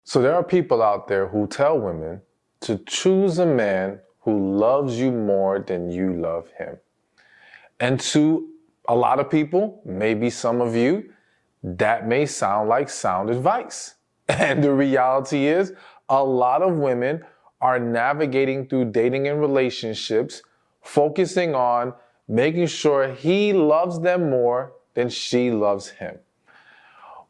So there are people out there who tell women to choose a man who loves you more than you love him. And to a lot of people, maybe some of you, that may sound like sound advice. And the reality is, a lot of women are navigating through dating and relationships, focusing on making sure he loves them more than she loves him.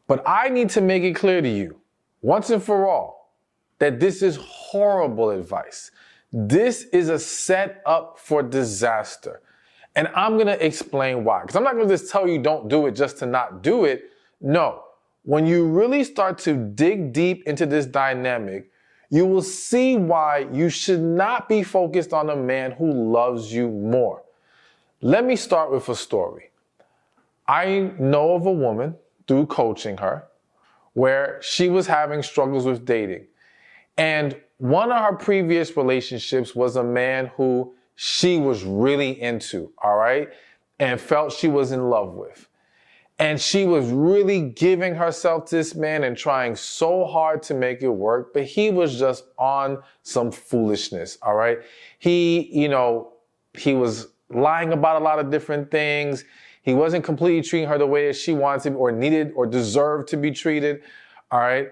But I need to make it clear to you, once and for all, that this is horrible advice. This is a setup for disaster. And I'm going to explain why. Because I'm not going to just tell you don't do it just to not do it. No. When you really start to dig deep into this dynamic, you will see why you should not be focused on a man who loves you more. Let me start with a story. I know of a woman, through coaching her, where she was having struggles with dating. And one of her previous relationships was a man who she was really into, all right, and felt she was in love with. And she was really giving herself to this man and trying so hard to make it work, but he was just on some foolishness, all right? He was lying about a lot of different things. He wasn't completely treating her the way that she wanted to or needed or deserved to be treated, all right?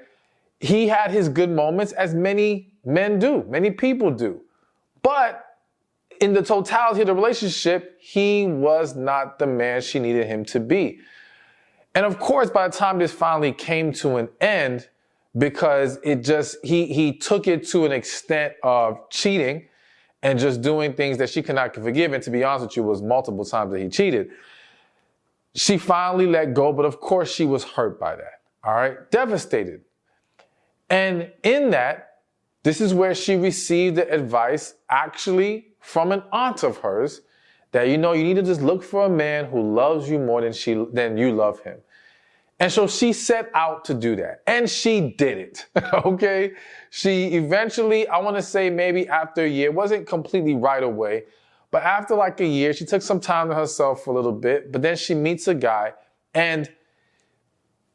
He had his good moments, as many men do, many people do. But in the totality of the relationship, he was not the man she needed him to be. And of course, by the time this finally came to an end, because he took it to an extent of cheating and just doing things that she could not forgive. And to be honest with you, it was multiple times that he cheated. She finally let go, but of course she was hurt by that. All right, devastated. And in that, this is where she received the advice actually from an aunt of hers that, you need to just look for a man who loves you more than you love him. And so she set out to do that. And she did it, okay? She eventually, I want to say maybe after a year, it wasn't completely right away, but after like a year, she took some time to herself for a little bit, but then she meets a guy, and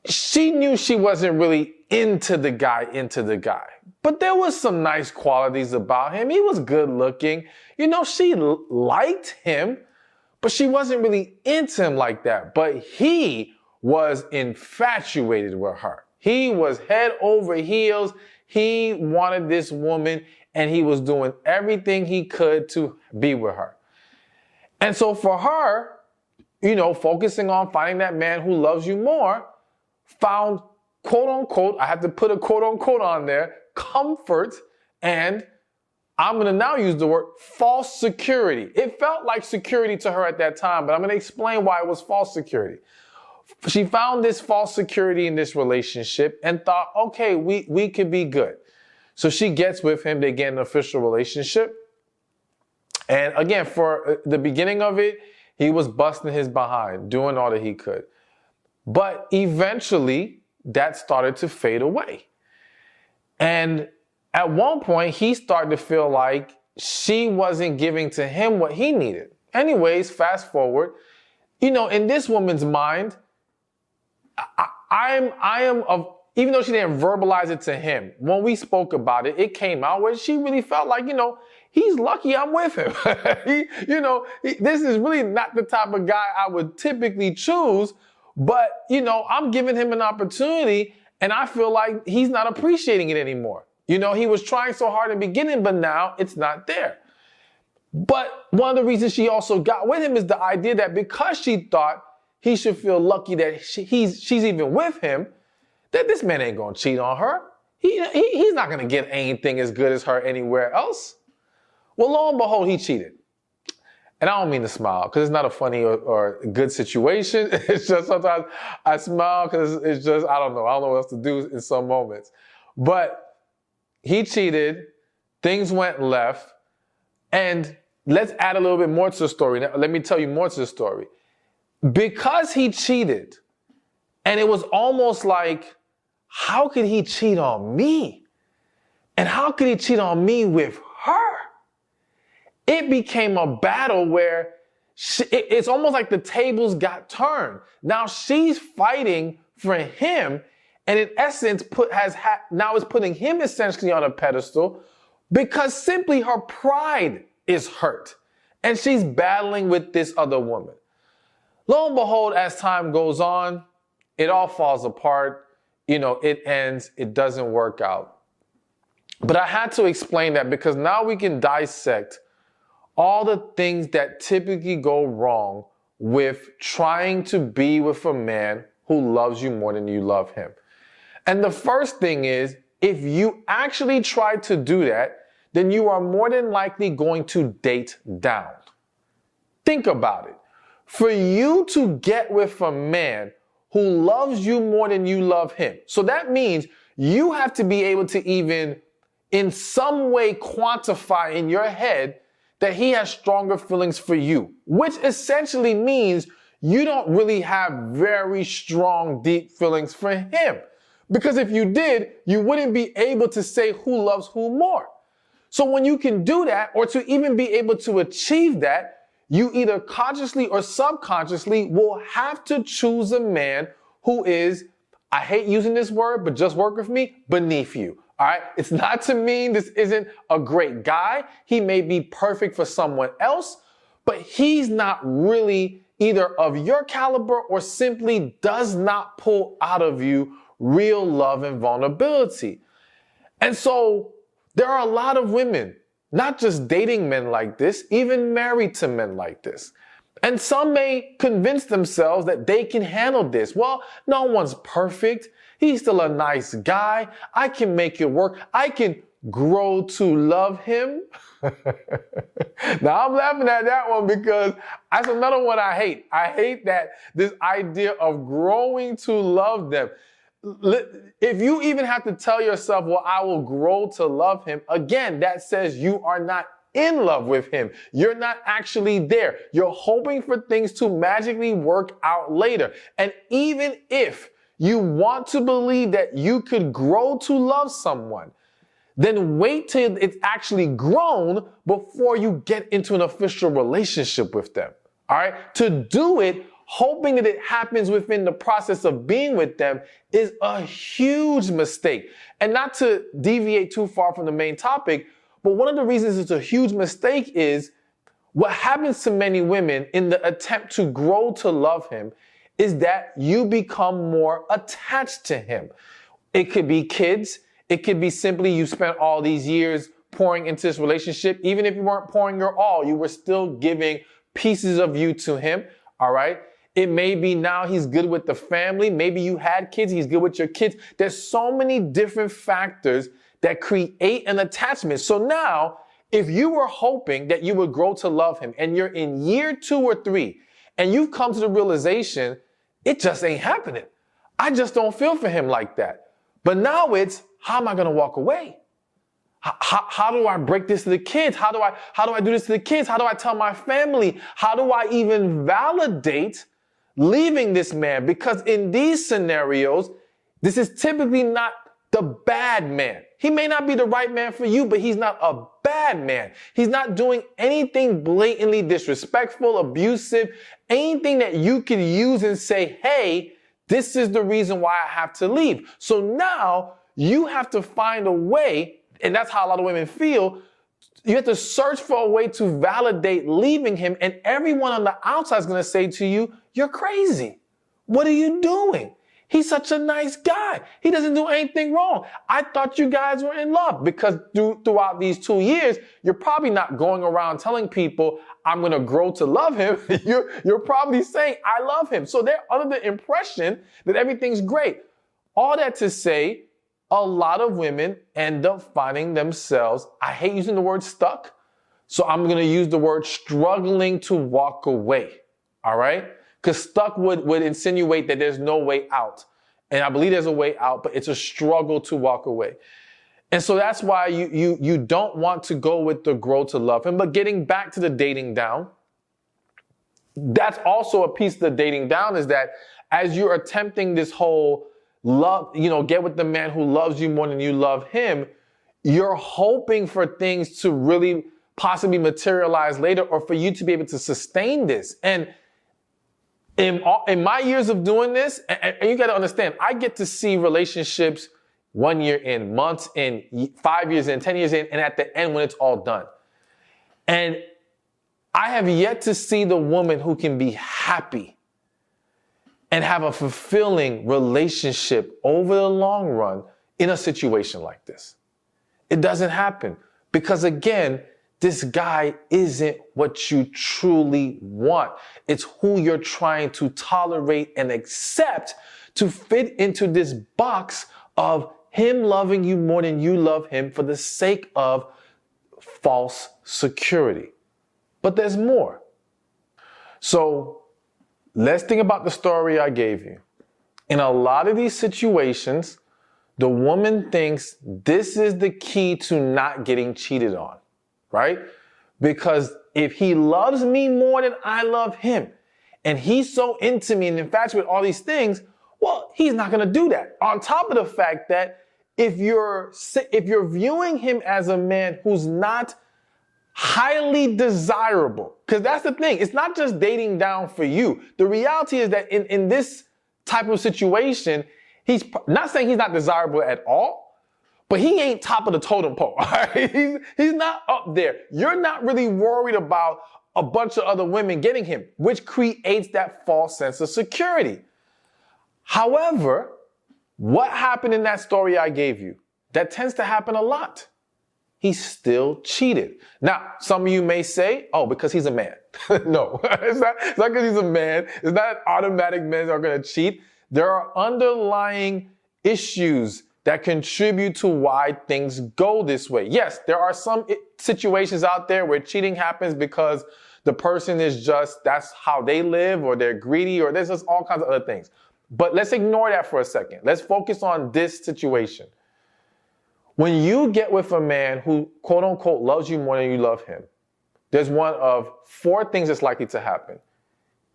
she knew she wasn't really into the guy. But there was some nice qualities about him. He was good looking. She liked him, but she wasn't really into him like that. But he was infatuated with her. He was head over heels. He wanted this woman, and he was doing everything he could to be with her. And so for her, focusing on finding that man who loves you more, found, quote unquote, I have to put a quote unquote on there, comfort, and I'm going to now use the word false security. It felt like security to her at that time, but I'm going to explain why it was false security. She found this false security in this relationship and thought, okay, we could be good. So she gets with him. They get an official relationship. And again, for the beginning of it, he was busting his behind, doing all that he could. But eventually, that started to fade away. And at one point, he started to feel like she wasn't giving to him what he needed. Anyways, fast forward, in this woman's mind, I am of, even though she didn't verbalize it to him, when we spoke about it, it came out where she really felt like, he's lucky I'm with him. This is really not the type of guy I would typically choose, but, I'm giving him an opportunity and I feel like he's not appreciating it anymore. He was trying so hard in the beginning, but now it's not there. But one of the reasons she also got with him is the idea that because she thought he should feel lucky that she's even with him, that this man ain't gonna cheat on her. He's not gonna get anything as good as her anywhere else. Well, lo and behold, he cheated. And I don't mean to smile because it's not a funny or good situation. It's just sometimes I smile because it's just, I don't know what else to do in some moments. But he cheated, things went left, and let's add a little bit more to the story. Now, let me tell you more to the story. Because he cheated, and it was almost like, how could he cheat on me? And how could he cheat on me with her? It became a battle where it's almost like the tables got turned. Now she's fighting for him, And in essence, now is putting him essentially on a pedestal because simply her pride is hurt. And she's battling with this other woman. Lo and behold, as time goes on, it all falls apart. It ends. It doesn't work out. But I had to explain that because now we can dissect all the things that typically go wrong with trying to be with a man who loves you more than you love him. And the first thing is, if you actually try to do that, then you are more than likely going to date down. Think about it. For you to get with a man who loves you more than you love him, so that means you have to be able to even in some way quantify in your head that he has stronger feelings for you, which essentially means you don't really have very strong, deep feelings for him. Because if you did, you wouldn't be able to say who loves who more. So when you can do that, or to even be able to achieve that, you either consciously or subconsciously will have to choose a man who is, I hate using this word, but just work with me, beneath you. All right. It's not to mean this isn't a great guy. He may be perfect for someone else, but he's not really either of your caliber or simply does not pull out of you real love and vulnerability. And so there are a lot of women, not just dating men like this, even married to men like this. And some may convince themselves that they can handle this. Well, no one's perfect. He's still a nice guy. I can make it work. I can grow to love him. Now I'm laughing at that one because that's another one I hate. I hate that this idea of growing to love them. If you even have to tell yourself, well, I will grow to love him, again, that says you are not in love with him. You're not actually there. You're hoping for things to magically work out later. And even if you want to believe that you could grow to love someone, then wait till it's actually grown before you get into an official relationship with them. All right? To do it, hoping that it happens within the process of being with them is a huge mistake. And not to deviate too far from the main topic, but one of the reasons it's a huge mistake is what happens to many women in the attempt to grow to love him is that you become more attached to him. It could be kids. It could be simply you spent all these years pouring into this relationship. Even if you weren't pouring your all, you were still giving pieces of you to him. All right. It may be now he's good with the family. Maybe you had kids. He's good with your kids. There's so many different factors that create an attachment. So now, if you were hoping that you would grow to love him and you're in year 2 or 3 and you've come to the realization, it just ain't happening. I just don't feel for him like that. But now it's, how am I going to walk away? How do I break this to the kids? How do I do this to the kids? How do I tell my family? How do I even validate leaving this man? Because in these scenarios, this is typically not the bad man. He may not be the right man for you, but he's not a bad man. He's not doing anything blatantly disrespectful, abusive, anything that you can use and say, hey, this is the reason why I have to leave. So now you have to find a way, and that's how a lot of women feel. You have to search for a way to validate leaving him, and everyone on the outside is going to say to you, you're crazy. What are you doing? He's such a nice guy. He doesn't do anything wrong. I thought you guys were in love, because throughout these 2 years, you're probably not going around telling people, I'm going to grow to love him. You're probably saying, I love him. So they're under the impression that everything's great. All that to say, a lot of women end up finding themselves, I hate using the word stuck, so I'm going to use the word struggling to walk away. All right? Because stuck would insinuate that there's no way out. And I believe there's a way out, but it's a struggle to walk away. And so that's why you don't want to go with the grow to love him. But getting back to the dating down, that's also a piece of the dating down, is that as you're attempting this whole love, get with the man who loves you more than you love him, you're hoping for things to really possibly materialize later, or for you to be able to sustain this. And In my years of doing this, and you got to understand, I get to see relationships 1 year in, months in, 5 years in, 10 years in, and at the end when it's all done. And I have yet to see the woman who can be happy and have a fulfilling relationship over the long run in a situation like this. It doesn't happen because, again, this guy isn't what you truly want. It's who you're trying to tolerate and accept to fit into this box of him loving you more than you love him for the sake of false security. But there's more. So let's think about the story I gave you. In a lot of these situations, the woman thinks this is the key to not getting cheated on, right? Because if he loves me more than I love him, and he's so into me and infatuated with all these things, well, he's not going to do that. On top of the fact that if you're viewing him as a man who's not highly desirable, because that's the thing, it's not just dating down for you. The reality is that in this type of situation, he's not saying he's not desirable at all, but he ain't top of the totem pole. All right? He's not up there. You're not really worried about a bunch of other women getting him, which creates that false sense of security. However, what happened in that story I gave you? That tends to happen a lot. He still cheated. Now, some of you may say, oh, because he's a man. No, it's not because he's a man. It's not automatic men are going to cheat. There are underlying issues that contribute to why things go this way. Yes, there are some situations out there where cheating happens because the person is just, that's how they live, or they're greedy, or there's just all kinds of other things. But let's ignore that for a second. Let's focus on this situation. When you get with a man who, quote unquote, loves you more than you love him, there's one of 4 things that's likely to happen.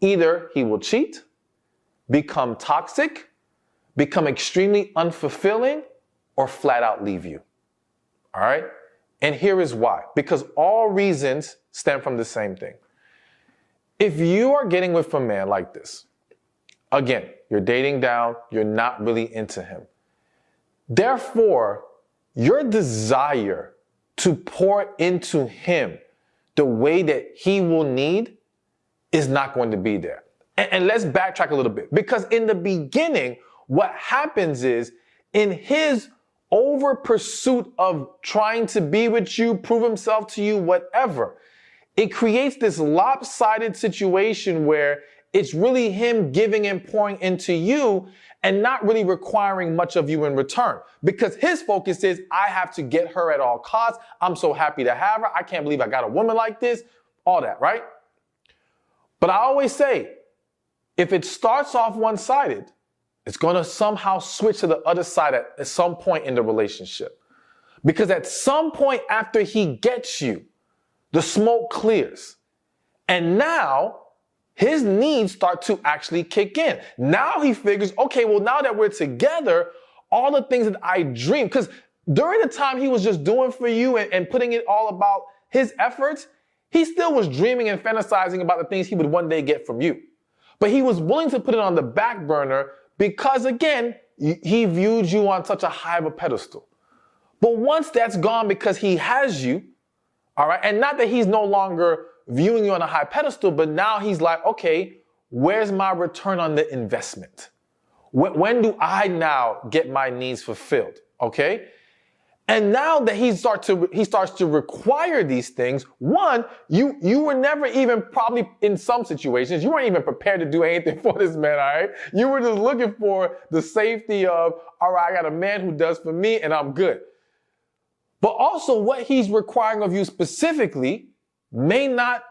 Either he will cheat, become toxic, become extremely unfulfilling, or flat out leave you. All right? And here is why. Because all reasons stem from the same thing. If you are getting with a man like this, again, you're dating down, you're not really into him. Therefore, your desire to pour into him the way that he will need is not going to be there. And let's backtrack a little bit, because in the beginning, what happens is in his over pursuit of trying to be with you, prove himself to you, whatever, it creates this lopsided situation where it's really him giving and pouring into you and not really requiring much of you in return. Because his focus is, I have to get her at all costs. I'm so happy to have her. I can't believe I got a woman like this. All that, right? But I always say, if it starts off one-sided, it's going to somehow switch to the other side at some point in the relationship. Because at some point after he gets you, the smoke clears. And now his needs start to actually kick in. Now he figures, okay, well, now that we're together, all the things that I dreamed, because during the time he was just doing for you and putting it all about his efforts, he still was dreaming and fantasizing about the things he would one day get from you. But he was willing to put it on the back burner because, again, he viewed you on such a high of a pedestal. But once that's gone because he has you, all right, and not that he's no longer viewing you on a high pedestal, but now he's like, okay, where's my return on the investment? When do I now get my needs fulfilled? Okay? And now that he starts to require these things, one, you were never even, probably in some situations, you weren't even prepared to do anything for this man, all right? You were just looking for the safety of, all right, I got a man who does for me and I'm good. But also what he's requiring of you specifically may not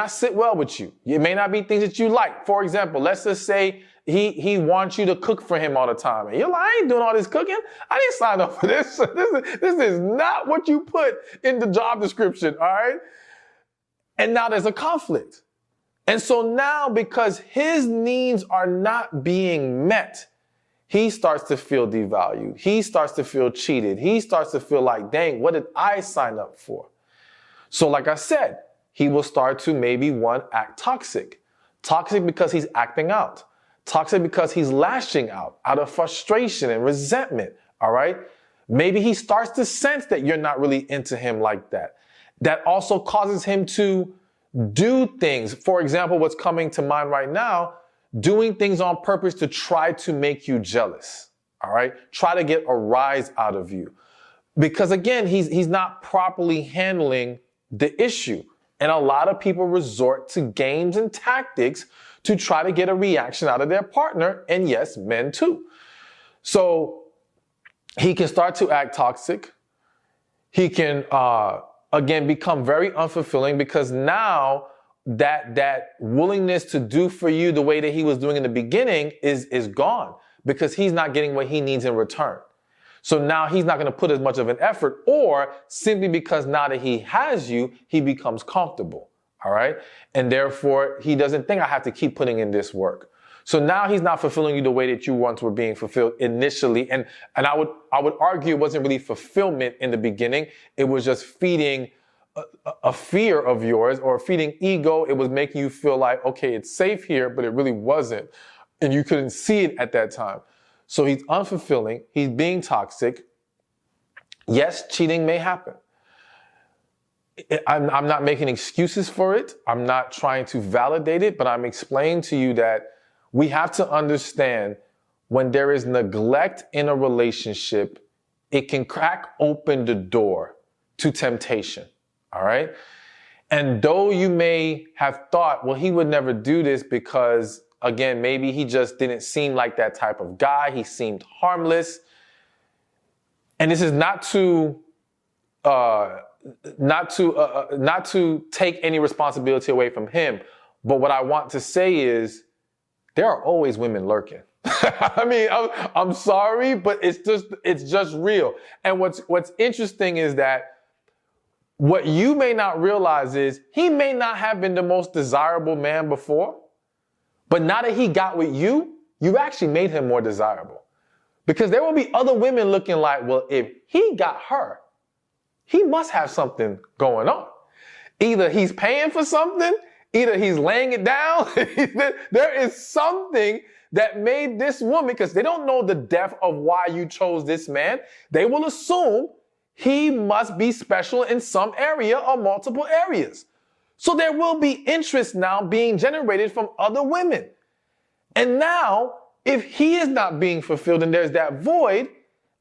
sit well with you. It may not be things that you like. For example, let's just say he wants you to cook for him all the time. And you're like, I ain't doing all this cooking. I didn't sign up for this. This is not what you put in the job description, all right? And now there's a conflict. And so now, because his needs are not being met, he starts to feel devalued. He starts to feel cheated. He starts to feel like, dang, what did I sign up for? So like I said, he will start to maybe, one, act toxic. Toxic because he's acting out. Toxic because he's lashing out of frustration and resentment, all right? Maybe he starts to sense that you're not really into him like that. That also causes him to do things. For example, what's coming to mind right now, doing things on purpose to try to make you jealous, all right? Try to get a rise out of you. Because again, he's not properly handling the issue. And a lot of people resort to games and tactics to try to get a reaction out of their partner. And yes, men too. So he can start to act toxic. He can, again, become very unfulfilling because now that willingness to do for you the way that he was doing in the beginning is gone because he's not getting what he needs in return. So now he's not going to put as much of an effort, or simply because now that he has you, he becomes comfortable. All right. And therefore he doesn't think I have to keep putting in this work. So now he's not fulfilling you the way that you once were being fulfilled initially. And I would argue it wasn't really fulfillment in the beginning. It was just feeding a fear of yours, or feeding ego. It was making you feel like, okay, it's safe here, but it really wasn't. And you couldn't see it at that time. So he's unfulfilling. He's being toxic. Yes, cheating may happen. I'm not making excuses for it. I'm not trying to validate it, but I'm explaining to you that we have to understand when there is neglect in a relationship, it can crack open the door to temptation. All right. And though you may have thought, well, he would never do this because, again, maybe he just didn't seem like that type of guy. He seemed harmless. And this is not to take any responsibility away from him. But what I want to say is there are always women lurking. I mean, I'm sorry, but it's just real. And what's interesting is that what you may not realize is he may not have been the most desirable man before, but now that he got with you, you actually made him more desirable. Because there will be other women looking like, well, if he got her, he must have something going on. Either he's paying for something, either he's laying it down. There is something that made this woman, because they don't know the depth of why you chose this man. They will assume he must be special in some area or multiple areas. So there will be interest now being generated from other women. And now, if he is not being fulfilled and there's that void,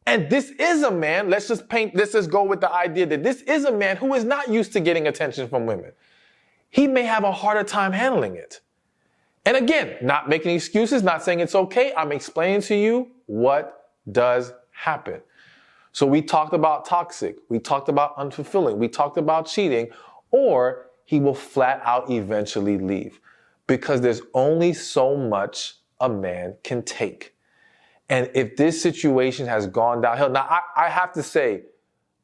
and this is a man, let's just go with the idea that this is a man who is not used to getting attention from women. He may have a harder time handling it. And again, not making excuses, not saying it's okay. I'm explaining to you what does happen. So we talked about toxic. We talked about unfulfilling. We talked about cheating, or he will flat out eventually leave because there's only so much a man can take. And if this situation has gone downhill, now I have to say,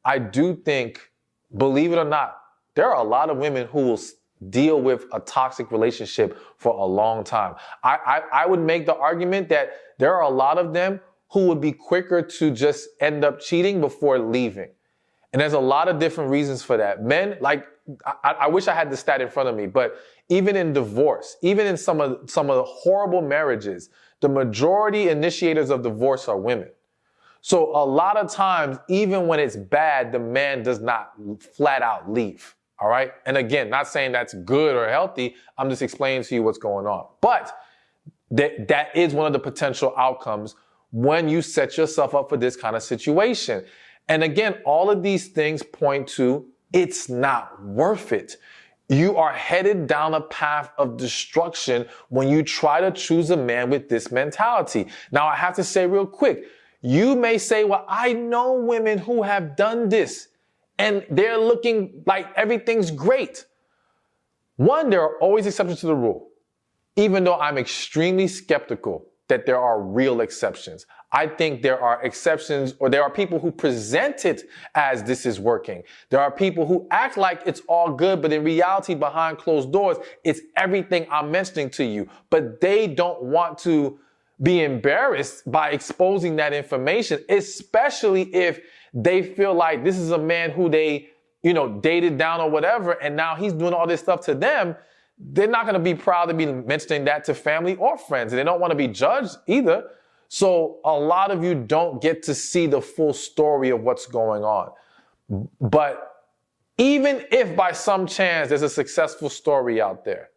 I do think, believe it or not, there are a lot of women who will deal with a toxic relationship for a long time. I would make the argument that there are a lot of them who would be quicker to just end up cheating before leaving. And there's a lot of different reasons for that. Men, like, I wish I had the stat in front of me, but even in divorce, even in some of the horrible marriages, the majority initiators of divorce are women. So a lot of times, even when it's bad, the man does not flat out leave. All right. And again, not saying that's good or healthy. I'm just explaining to you what's going on. But that is one of the potential outcomes when you set yourself up for this kind of situation. And again, all of these things point to it's not worth it. You are headed down a path of destruction when you try to choose a man with this mentality. Now, I have to say real quick, you may say, well, I know women who have done this and they're looking like everything's great. One, there are always exceptions to the rule, even though I'm extremely skeptical that there are real exceptions. I think there are exceptions, or there are people who present it as this is working. There are people who act like it's all good, but in reality, behind closed doors, it's everything I'm mentioning to you. But they don't want to be embarrassed by exposing that information, especially if they feel like this is a man who they, dated down or whatever, and now he's doing all this stuff to them. they're not going to be proud to be mentioning that to family or friends. And they don't want to be judged either. So a lot of you don't get to see the full story of what's going on. But even if by some chance there's a successful story out there,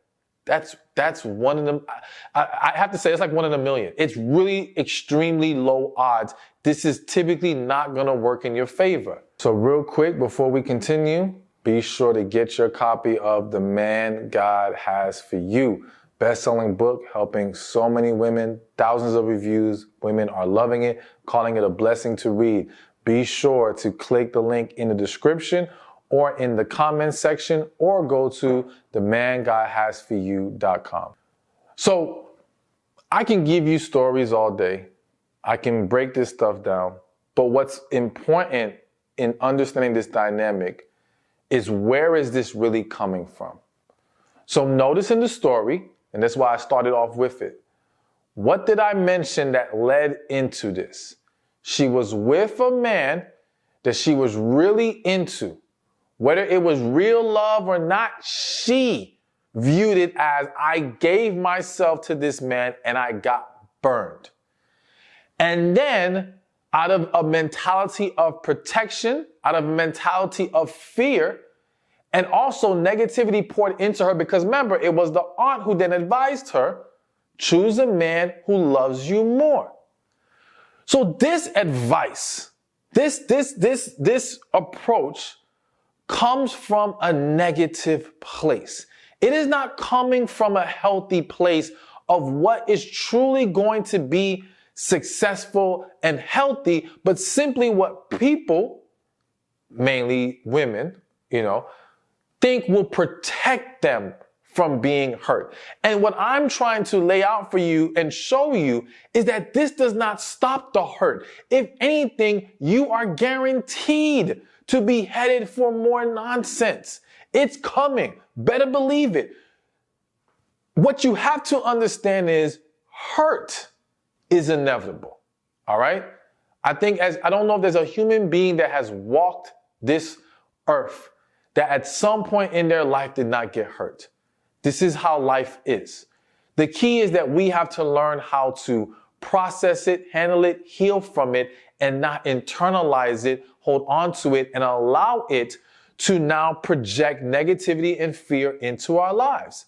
that's one of them. I have to say, it's like 1 in a million. It's really extremely low odds. This is typically not going to work in your favor. So real quick, before we continue, be sure to get your copy of The Man God Has for You. Best-selling book, helping so many women, thousands of reviews. Women are loving it, calling it a blessing to read. Be sure to click the link in the description or in the comment section, or go to themangodhasforyou.com. So I can give you stories all day. I can break this stuff down. But what's important in understanding this dynamic is, where is this really coming from? So notice in the story, and that's why I started off with it, what did I mention that led into this? She was with a man that she was really into. Whether it was real love or not, she viewed it as, I gave myself to this man and I got burned. And then, out of a mentality of protection, out of a mentality of fear, and also negativity poured into her, because remember, it was the aunt who then advised her, choose a man who loves you more. So this advice, this approach comes from a negative place. It is not coming from a healthy place of what is truly going to be successful and healthy, but simply what people, mainly women, think will protect them from being hurt. And what I'm trying to lay out for you and show you is that this does not stop the hurt. If anything, you are guaranteed to be headed for more nonsense. It's coming. Better believe it. What you have to understand is, hurt is inevitable. All right? I don't know if there's a human being that has walked this earth that at some point in their life did not get hurt. This is how life is. The key is that we have to learn how to process it, handle it, heal from it, and not internalize it, hold on to it, and allow it to now project negativity and fear into our lives.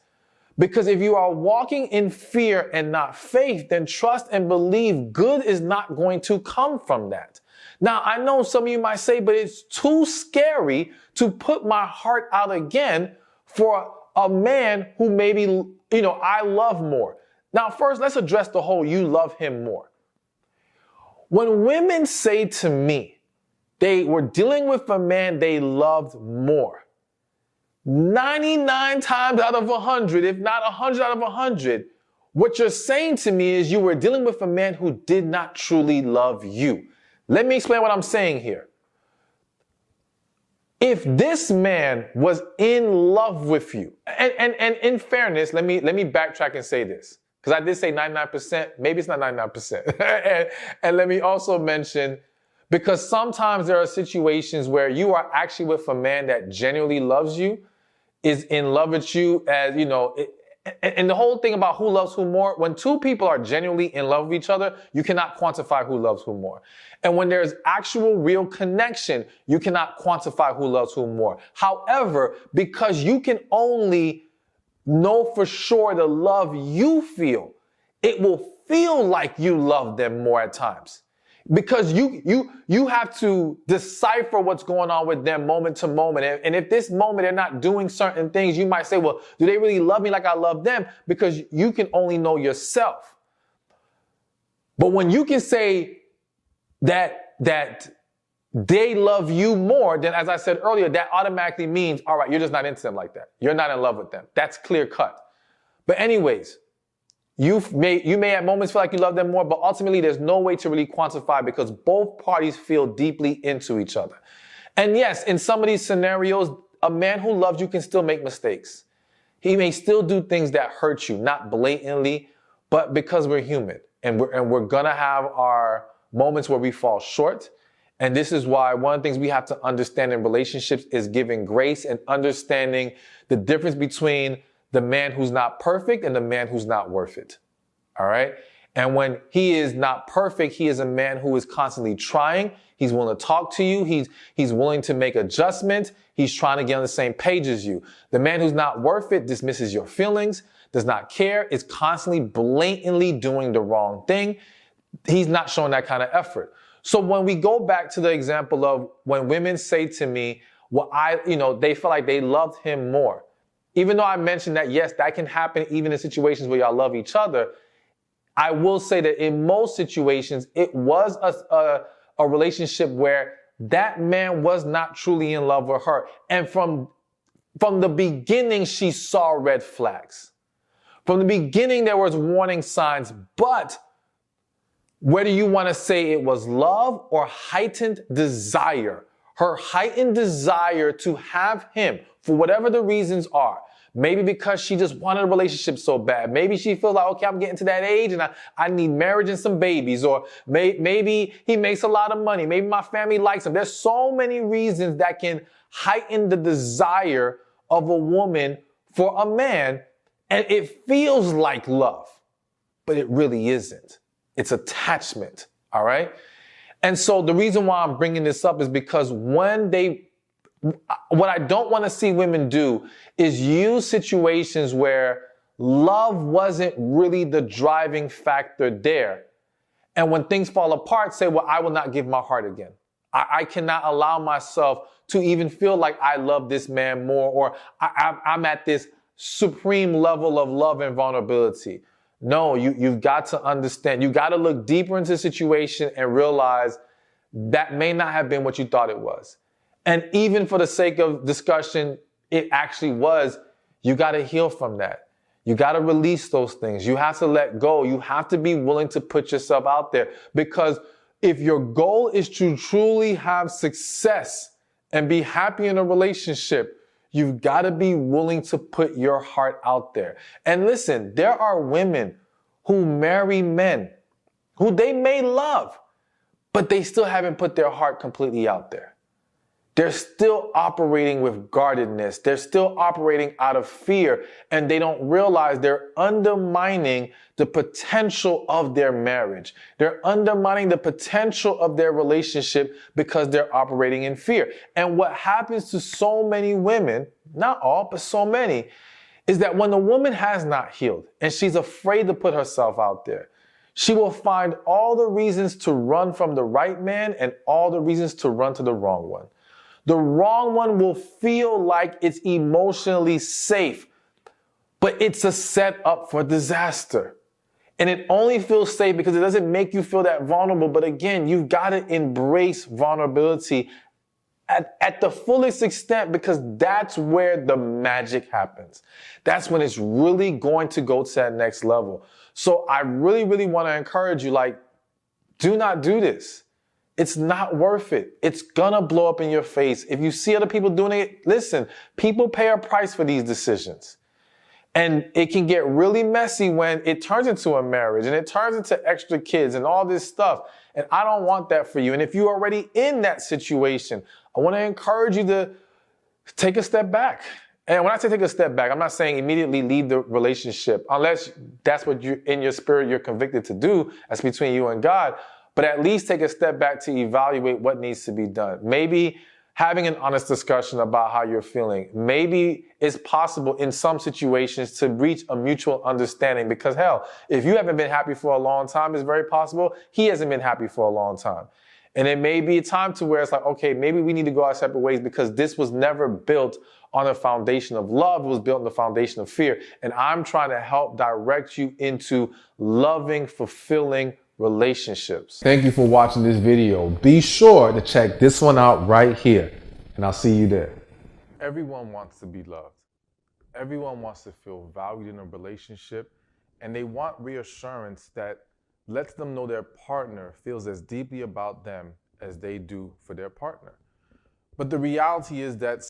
Because if you are walking in fear and not faith, then trust and believe good is not going to come from that. Now, I know some of you might say, but it's too scary to put my heart out again for a man who maybe, I love more. Now, first, let's address the whole you love him more. When women say to me they were dealing with a man they loved more, 99 times out of 100, if not 100 out of 100, what you're saying to me is you were dealing with a man who did not truly love you. Let me explain what I'm saying here. If this man was in love with you, and in fairness, let me backtrack and say this, because I did say 99%, maybe it's not 99%. and let me also mention, because sometimes there are situations where you are actually with a man that genuinely loves you, is in love with you, as and the whole thing about who loves who more, when two people are genuinely in love with each other, you cannot quantify who loves who more. And when there's actual real connection, you cannot quantify who loves who more. However, because you can only know for sure the love you feel, it will feel like you love them more at times. Because you have to decipher what's going on with them moment to moment. And if this moment they're not doing certain things, you might say, well, do they really love me like I love them? Because you can only know yourself. But when you can say that they love you more, then as I said earlier, that automatically means, all right, you're just not into them like that. You're not in love with them. That's clear cut. But anyways, you may at moments feel like you love them more, but ultimately there's no way to really quantify, because both parties feel deeply into each other. And yes, in some of these scenarios, a man who loves you can still make mistakes. He may still do things that hurt you, not blatantly, but because we're human and we're gonna have our moments where we fall short. And this is why one of the things we have to understand in relationships is giving grace and understanding the difference between the man who's not perfect and the man who's not worth it. All right? And when he is not perfect, he is a man who is constantly trying. He's willing to talk to you. He's willing to make adjustments. He's trying to get on the same page as you. The man who's not worth it dismisses your feelings, does not care, is constantly blatantly doing the wrong thing. He's not showing that kind of effort. So when we go back to the example of when women say to me, well, they feel like they loved him more. Even though I mentioned that, yes, that can happen even in situations where y'all love each other, I will say that in most situations, it was a relationship where that man was not truly in love with her. And from the beginning, she saw red flags. From the beginning, there was warning signs. But whether you want to say it was love or heightened desire, her heightened desire to have him, for whatever the reasons are, maybe because she just wanted a relationship so bad. Maybe she feels like, okay, I'm getting to that age and I need marriage and some babies. Or maybe he makes a lot of money. Maybe my family likes him. There's so many reasons that can heighten the desire of a woman for a man. And it feels like love, but it really isn't. It's attachment. All right. And so the reason why I'm bringing this up is because what I don't want to see women do is use situations where love wasn't really the driving factor there. And when things fall apart, say, well, I will not give my heart again. I cannot allow myself to even feel like I love this man more, or I'm at this supreme level of love and vulnerability. No, you've got to understand. You got to look deeper into the situation and realize that may not have been what you thought it was. And even for the sake of discussion, it actually was. You got to heal from that. You got to release those things. You have to let go. You have to be willing to put yourself out there, because if your goal is to truly have success and be happy in a relationship, you've got to be willing to put your heart out there. And listen, there are women who marry men who they may love, but they still haven't put their heart completely out there. They're still operating with guardedness. They're still operating out of fear, and they don't realize they're undermining the potential of their marriage. They're undermining the potential of their relationship because they're operating in fear. And what happens to so many women, not all, but so many, is that when the woman has not healed and she's afraid to put herself out there, she will find all the reasons to run from the right man and all the reasons to run to the wrong one. The wrong one will feel like it's emotionally safe, but it's a setup for disaster. And it only feels safe because it doesn't make you feel that vulnerable. But again, you've got to embrace vulnerability at the fullest extent, because that's where the magic happens. That's when it's really going to go to that next level. So I really, really want to encourage you, do not do this. It's not worth it. It's gonna blow up in your face. If you see other people doing it, listen, people pay a price for these decisions. And it can get really messy when it turns into a marriage and it turns into extra kids and all this stuff. And I don't want that for you. And if you're already in that situation, I want to encourage you to take a step back. And when I say take a step back, I'm not saying immediately leave the relationship, unless that's what you in your spirit you're convicted to do. That's between you and God. But at least take a step back to evaluate what needs to be done. Maybe having an honest discussion about how you're feeling. Maybe it's possible in some situations to reach a mutual understanding, because hell, if you haven't been happy for a long time, it's very possible he hasn't been happy for a long time. And it may be a time to where it's like, okay, maybe we need to go our separate ways, because this was never built on a foundation of love. It was built on the foundation of fear. And I'm trying to help direct you into loving, fulfilling relationships. Thank you for watching this video. Be sure to check this one out right here, and I'll see you there. Everyone wants to be loved. Everyone wants to feel valued in a relationship, and they want reassurance that lets them know their partner feels as deeply about them as they do for their partner. But the reality is that